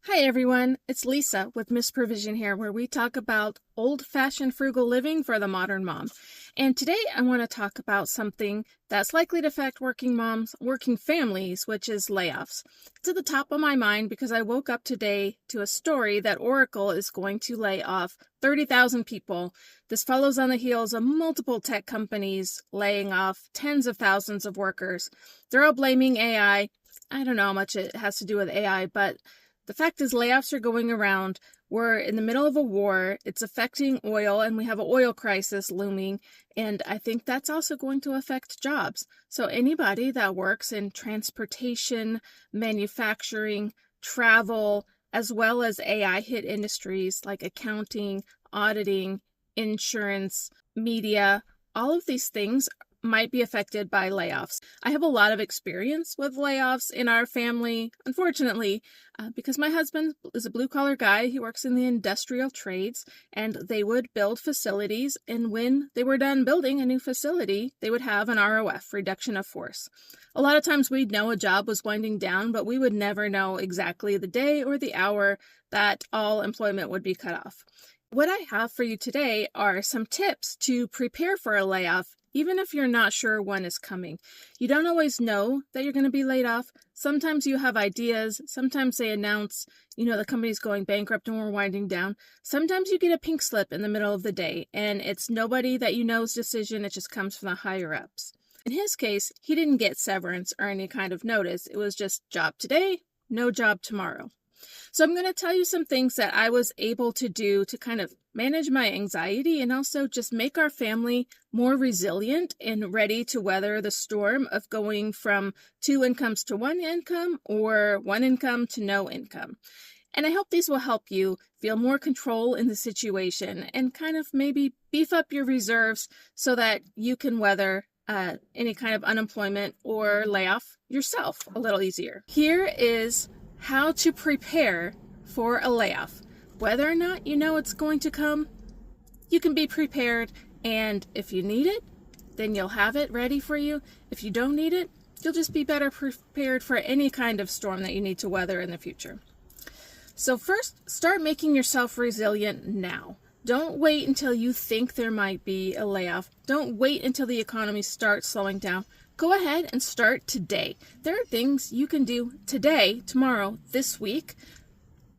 Hi everyone, it's Lisa with Miss Provision here, where we talk about old-fashioned frugal living for the modern mom. And today I want to talk about something that's likely to affect working moms, working families, which is layoffs. It's at the top of my mind because I woke up today to a story that Oracle is going to lay off 30,000 people. This follows on the heels of multiple tech companies laying off tens of thousands of workers. They're all blaming AI. I don't know how much it has to do with AI, but the fact is layoffs are going around. We're in the middle of a war. It's affecting oil, and we have an oil crisis looming. And I think that's also going to affect jobs. So anybody that works in transportation, manufacturing, travel, as well as AI hit industries like accounting, auditing, insurance, media, all of these things might be affected by layoffs. I have a lot of experience with layoffs in our family, unfortunately, because my husband is a blue-collar guy. He works in the industrial trades, and they would build facilities, and when they were done building a new facility, they would have an ROF, reduction of force. A lot of times we'd know a job was winding down, but we would never know exactly the day or the hour that all employment would be cut off. What I have for you today are some tips to prepare for a layoff, even if you're not sure when is coming. You don't always know that you're going to be laid off. Sometimes you have ideas. Sometimes they announce, the company's going bankrupt and we're winding down. Sometimes you get a pink slip in the middle of the day and it's nobody that you know's decision. It just comes from the higher ups. In his case, he didn't get severance or any kind of notice. It was just job today, no job tomorrow. So I'm going to tell you some things that I was able to do to kind of manage my anxiety and also just make our family more resilient and ready to weather the storm of going from two incomes to one income or one income to no income. And I hope these will help you feel more control in the situation and kind of maybe beef up your reserves so that you can weather any kind of unemployment or layoff yourself a little easier. Here is how to prepare for a layoff. Whether or not you know it's going to come, you can be prepared, and if you need it, then you'll have it ready for you. If you don't need it, you'll just be better prepared for any kind of storm that you need to weather in the future. So first, start making yourself resilient now. Don't wait until you think there might be a layoff. Don't wait until the economy starts slowing down. Go ahead and start today. There are things you can do today, tomorrow, this week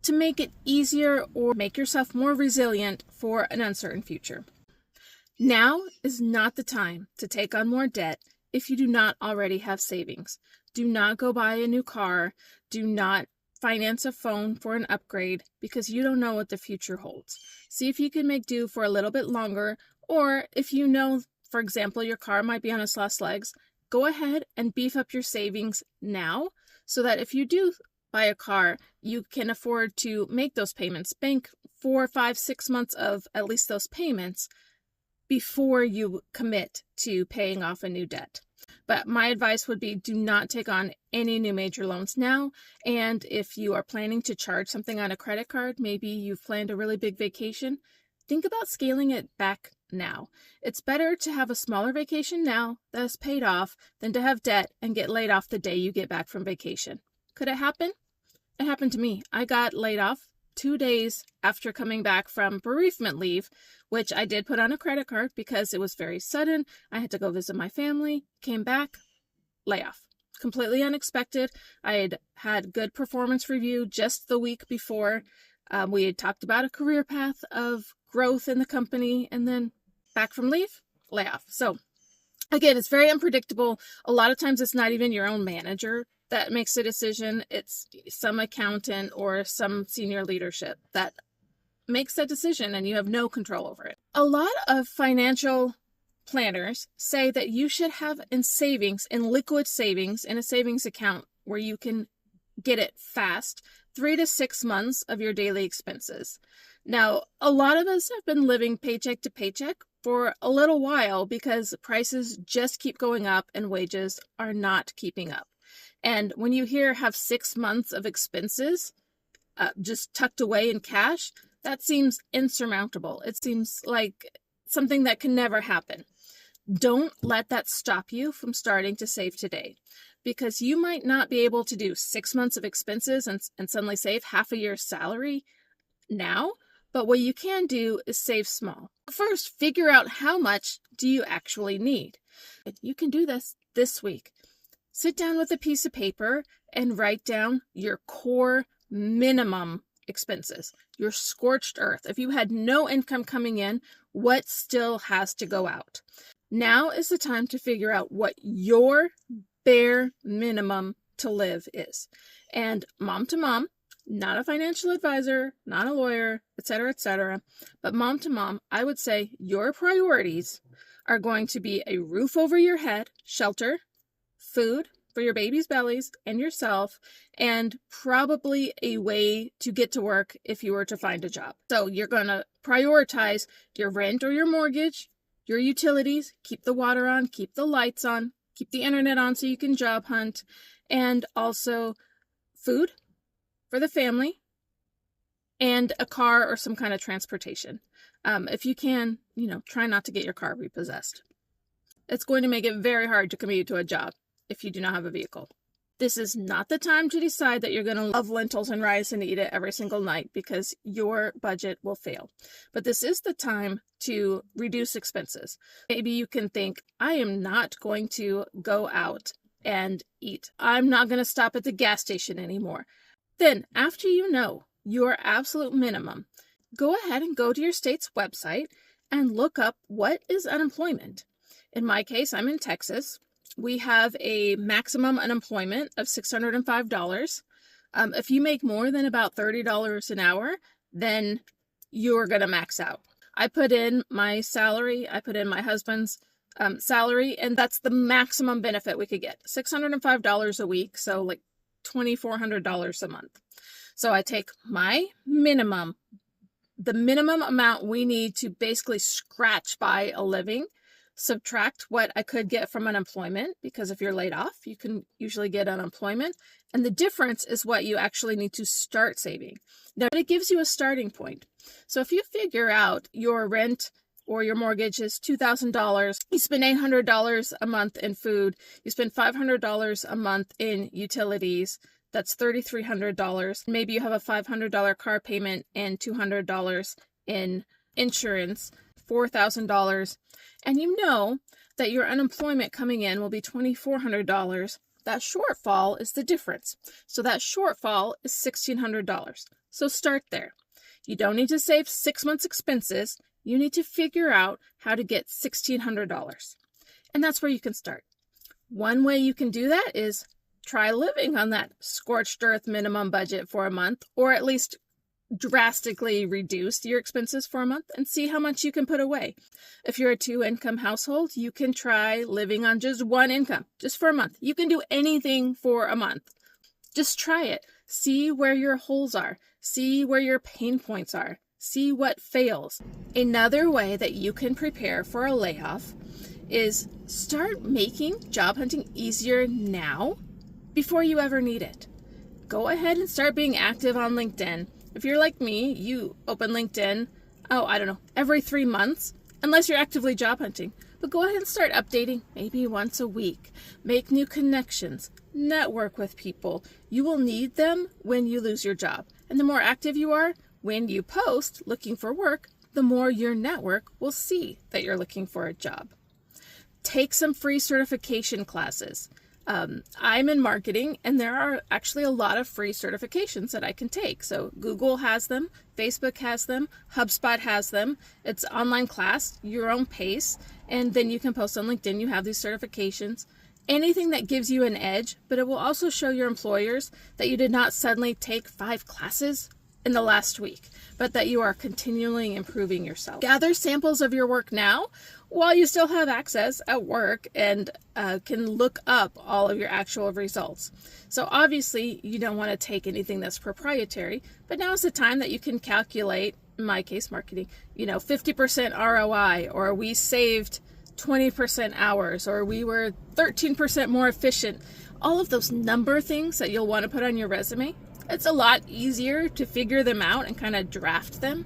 to make it easier or make yourself more resilient for an uncertain future. Now is not the time to take on more debt if you do not already have savings. Do not go buy a new car. Do not finance a phone for an upgrade because you don't know what the future holds. See if you can make do for a little bit longer, or if you know, for example, your car might be on its last legs, go ahead and beef up your savings now so that if you do buy a car, you can afford to make those payments. Bank 4, 5, 6 months of at least those payments before you commit to paying off a new debt. But my advice would be do not take on any new major loans now. And if you are planning to charge something on a credit card, maybe you've planned a really big vacation, think about scaling it back now. It's better to have a smaller vacation now that is paid off than to have debt and get laid off the day you get back from vacation. Could it happen? It happened to me. I got laid off 2 days after coming back from bereavement leave, which I did put on a credit card because it was very sudden. I had to go visit my family, came back, layoff. Completely unexpected. I had good performance review just the week before. We had talked about a career path of growth in the company, and then back from leave, layoff. So again, it's very unpredictable. A lot of times it's not even your own manager that makes the decision. It's some accountant or some senior leadership that makes that decision and you have no control over it. A lot of financial planners say that you should have in savings, in liquid savings, in a savings account where you can get it fast, 3 to 6 months of your daily expenses. Now, a lot of us have been living paycheck to paycheck for a little while because prices just keep going up and wages are not keeping up. And when you hear have 6 months of expenses just tucked away in cash, that seems insurmountable. It seems like something that can never happen. Don't let that stop you from starting to save today, because you might not be able to do 6 months of expenses and suddenly save half a year's salary now, but what you can do is save small. First, figure out how much do you actually need. You can do this week. Sit down with a piece of paper and write down your core minimum expenses, your scorched earth. If you had no income coming in, what still has to go out? Now is the time to figure out what your bare minimum to live is. And mom to mom, not a financial advisor, not a lawyer, etc., but mom to mom, I would say your priorities are going to be a roof over your head, shelter, food for your baby's bellies and yourself, and probably a way to get to work if you were to find a job. So you're going to prioritize your rent or your mortgage, your utilities, keep the water on, keep the lights on, keep the internet on so you can job hunt, and also food for the family, and a car or some kind of transportation. If you can, try not to get your car repossessed. It's going to make it very hard to commute to a job if you do not have a vehicle. This is not the time to decide that you're going to love lentils and rice and eat it every single night, because your budget will fail. But this is the time to reduce expenses. Maybe you can think, I am not going to go out and eat. I'm not going to stop at the gas station anymore. Then, after you know your absolute minimum, go ahead and go to your state's website and look up what is unemployment. In my case, I'm in Texas. We have a maximum unemployment of $605. If you make more than about $30 an hour, then you're going to max out. I put in my salary, I put in my husband's salary, and that's the maximum benefit we could get. $605 a week, so like $2,400 a month. So I take my minimum, the minimum amount we need to basically scratch by a living, subtract what I could get from unemployment, because if you're laid off, you can usually get unemployment, and the difference is what you actually need to start saving. Now, it gives you a starting point. So if you figure out your rent or your mortgage is $2,000, you spend $800 a month in food, you spend $500 a month in utilities, that's $3,300. Maybe you have a $500 car payment and $200 in insurance, $4,000. And you know that your unemployment coming in will be $2,400. That shortfall is the difference. So that shortfall is $1,600. So start there. You don't need to save 6 months' expenses. You need to figure out how to get $1,600. And that's where you can start. One way you can do that is try living on that scorched earth minimum budget for a month, or at least drastically reduce your expenses for a month and see how much you can put away. If you're a 2-income household, you can try living on just one income, just for a month. You can do anything for a month. Just try it. See where your holes are. See where your pain points are. See what fails. Another way that you can prepare for a layoff is start making job hunting easier now before you ever need it. Go ahead and start being active on LinkedIn. If you're like me, you open LinkedIn, every 3 months, unless you're actively job hunting. But go ahead and start updating maybe once a week. Make new connections. Network with people. You will need them when you lose your job. And the more active you are, when you post looking for work, the more your network will see that you're looking for a job. Take some free certification classes. I'm in marketing, and there are actually a lot of free certifications that I can take. So Google has them, Facebook has them, HubSpot has them. It's online class, your own pace, and then you can post on LinkedIn. You have these certifications. Anything that gives you an edge, but it will also show your employers that you did not suddenly take 5 classes in the last week, but that you are continually improving yourself. Gather samples of your work now while you still have access at work and can look up all of your actual results. So obviously you don't want to take anything that's proprietary, but now is the time that you can calculate, in my case marketing, 50% ROI, or we saved 20% hours, or we were 13% more efficient. All of those number things that you'll want to put on your resume, it's a lot easier to figure them out and kind of draft them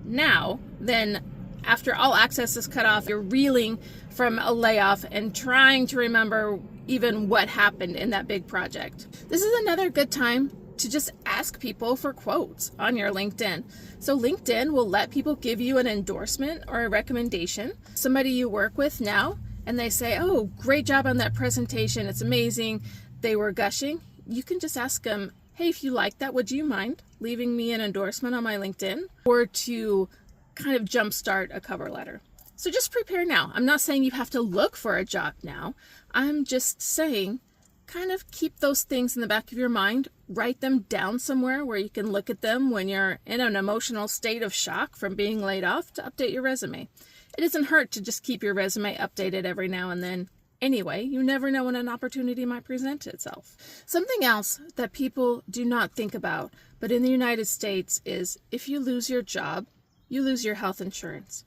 now than after all access is cut off. You're reeling from a layoff and trying to remember, even what happened in that big project. This is another good time to just ask people for quotes on your LinkedIn. So LinkedIn will let people give you an endorsement or a recommendation. Somebody you work with now, and they say, oh, great job on that presentation. It's amazing. They were gushing. You can just ask them, hey, if you like that, would you mind leaving me an endorsement on my LinkedIn? Or to kind of jumpstart a cover letter. So just prepare now. I'm not saying you have to look for a job now. I'm just saying kind of keep those things in the back of your mind. Write them down somewhere where you can look at them when you're in an emotional state of shock from being laid off to update your resume. It doesn't hurt to just keep your resume updated every now and then. Anyway, you never know when an opportunity might present itself. Something else that people do not think about, but in the United States, is if you lose your job, you lose your health insurance.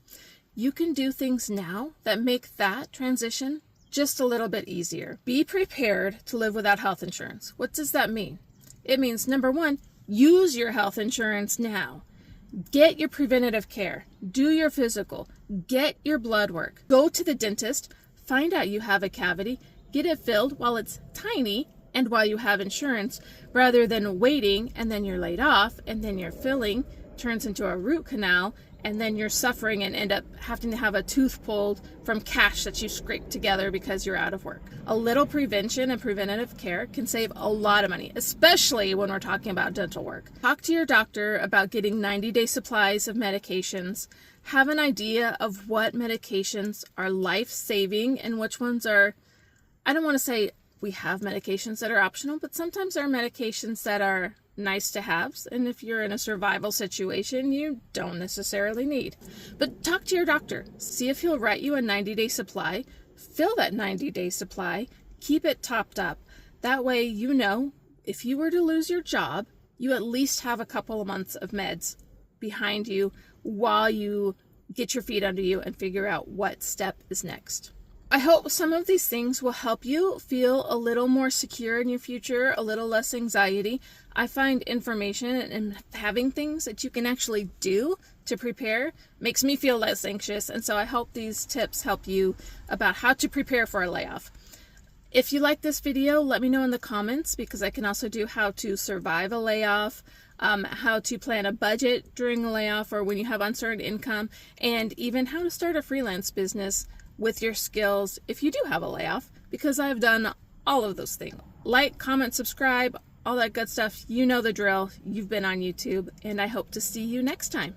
You can do things now that make that transition just a little bit easier. Be prepared to live without health insurance. What does that mean? It means, number one, use your health insurance now. Get your preventative care. Do your physical. Get your blood work. Go to the dentist. Find out you have a cavity. Get it filled while it's tiny and while you have insurance, rather than waiting and then you're laid off and then your filling turns into a root canal and then you're suffering and end up having to have a tooth pulled from cash that you scraped together because you're out of work. A little prevention and preventative care can save a lot of money, especially when we're talking about dental work. Talk to your doctor about getting 90-day supplies of medications. Have an idea of what medications are life-saving and which ones are, I don't want to say we have medications that are optional, but sometimes there are medications that are nice to haves, and if you're in a survival situation, you don't necessarily need. But talk to your doctor. See if he'll write you a 90-day supply. Fill that 90-day supply. Keep it topped up. That way, you know, if you were to lose your job, you at least have a couple of months of meds behind you while you get your feet under you and figure out what step is next. I hope some of these things will help you feel a little more secure in your future, a little less anxiety. I find information and having things that you can actually do to prepare makes me feel less anxious. And so I hope these tips help you about how to prepare for a layoff. If you like this video, let me know in the comments, because I can also do how to survive a layoff, how to plan a budget during a layoff or when you have uncertain income, and even how to start a freelance business with your skills if you do have a layoff, because I've done all of those things. Like, comment, subscribe, all that good stuff. You know the drill. You've been on YouTube, and I hope to see you next time.